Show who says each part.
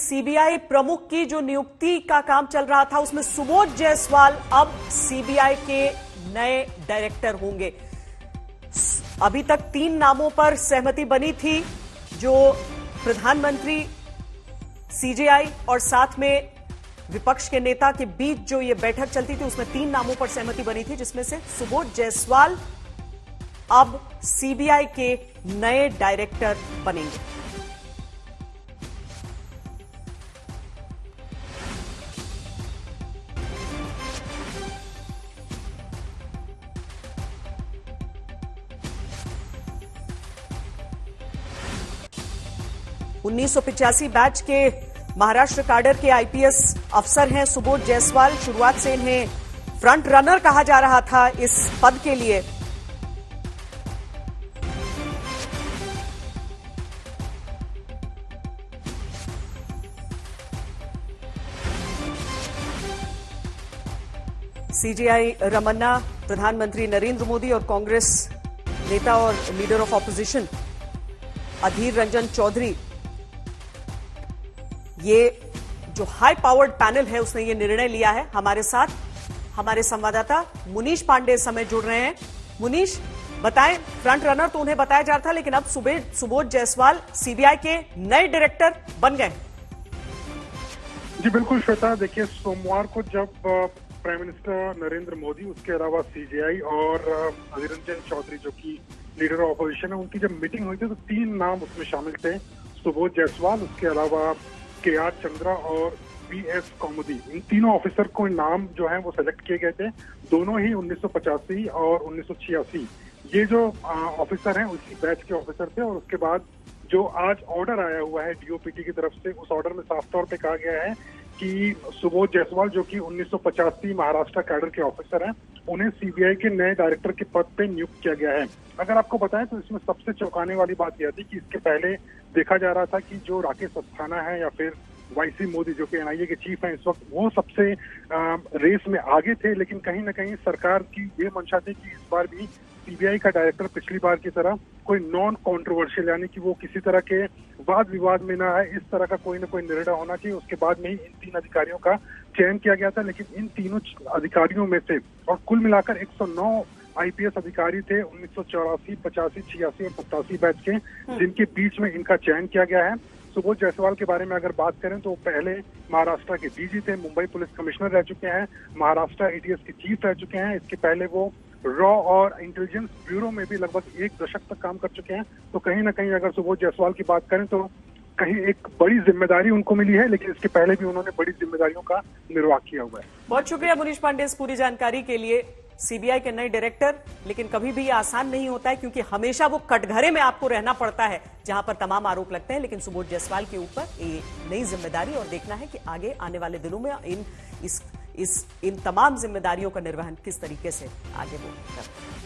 Speaker 1: CBI प्रमुख की जो नियुक्ति का काम चल रहा था उसमें सुबोध जायसवाल अब सीबीआई के नए डायरेक्टर होंगे। अभी तक 3 नामों पर सहमति बनी थी, जो प्रधानमंत्री, सीजेआई और साथ में विपक्ष के नेता के बीच जो ये बैठक चलती थी उसमें 3 नामों पर सहमति बनी थी, जिसमें से सुबोध जायसवाल अब सीबीआई के नए डायरेक्टर बनेंगे। उन्नीस बैच के महाराष्ट्र कैडर के आईपीएस अफसर हैं सुबोध जायसवाल। शुरुआत से इन्हें फ्रंट रनर कहा जा रहा था इस पद के लिए। सीजेआई रमन्ना, प्रधानमंत्री नरेंद्र मोदी और कांग्रेस नेता और leader of opposition Adhir Ranjan Chaudhary, ये जो हाई पावर्ड पैनल है उसने ये निर्णय लिया है। हमारे साथ हमारे संवाददाता मुनीश पांडे इस समय जुड़ रहे हैं। मुनीश, बताएं, फ्रंट रनर तो उन्हें बताया जा रहा था, लेकिन अब सुबोध जायसवाल सीबीआई के नए डायरेक्टर बन गए।
Speaker 2: जी बिल्कुल श्वेता, देखिए सोमवार को जब प्राइम मिनिस्टर नरेंद्र मोदी, उसके अलावा सीजेआई और अधीर रंजन चौधरी जो कि लीडर ऑफ ऑपोजिशन है, उनकी जब मीटिंग हुई थी तो 3 नाम उसमें शामिल थे। सुबोध जायसवाल, उसके अलावा केआर चंद्रा और बीएस कौमुदी, इन तीनों ऑफिसर को नाम जो है वो सेलेक्ट किए गए थे। दोनों ही 1985 और 1986 ये जो ऑफिसर हैं उसी बैच के ऑफिसर थे। और उसके बाद जो आज ऑर्डर आया हुआ है डीओपीटी की तरफ से, उस ऑर्डर में साफ तौर पे कहा गया है कि सुबोध जायसवाल जो कि 1985 महाराष्ट्र कैडर के ऑफिसर हैं, उन्हें सीबीआई के नए डायरेक्टर के पद पे नियुक्त किया गया है। अगर आपको बताएं तो इसमें सबसे चौंकाने वाली बात यह थी कि इसके पहले देखा जा रहा था कि जो राकेश अस्थाना है या फिर वाईसी मोदी जो कि एनआईए के चीफ हैं इस वक्त, वो सबसे रेस में आगे थे। लेकिन कहीं ना कहीं सरकार की ये मंशा थी कि इस बार भी सीबीआई का डायरेक्टर पिछली बार की तरह कोई नॉन कॉन्ट्रोवर्शियल, यानी कि वो किसी तरह के वाद विवाद में ना आए, इस तरह का कोई ना कोई निर्णय होना चाहिए। उसके बाद में ही इन 3 अधिकारियों का चयन किया गया था। लेकिन इन तीनों अधिकारियों में से, और कुल मिलाकर 109 आईपीएस अधिकारी थे 1984, 85, 86 और 87 बैच के, जिनके बीच में इनका चयन किया गया है। सुबोध जायसवाल के बारे में अगर बात करें तो पहले महाराष्ट्र के डीजी थे, मुंबई पुलिस कमिश्नर रह चुके हैं, महाराष्ट्र एटीएस के चीफ रह चुके हैं। इसके पहले वो रॉ और इंटेलिजेंस ब्यूरो में भी लगभग 1 दशक तक काम कर चुके हैं। तो कहीं ना कहीं अगर सुबोध जायसवाल की बात करें तो कहीं एक बड़ी जिम्मेदारी उनको मिली है, लेकिन इसके पहले भी उन्होंने बड़ी जिम्मेदारियों का निर्वाह किया हुआ है।
Speaker 1: बहुत शुक्रिया मुनीश पांडे इस पूरी जानकारी के लिए। सीबीआई के नए डायरेक्टर, लेकिन कभी भी ये आसान नहीं होता है, क्योंकि हमेशा वो कटघरे में आपको रहना पड़ता है जहां पर तमाम आरोप लगते हैं। लेकिन सुबोध जायसवाल के ऊपर ये नई जिम्मेदारी, और देखना है कि आगे आने वाले दिनों में इन तमाम जिम्मेदारियों का निर्वहन किस तरीके से आगे वो करते हैं।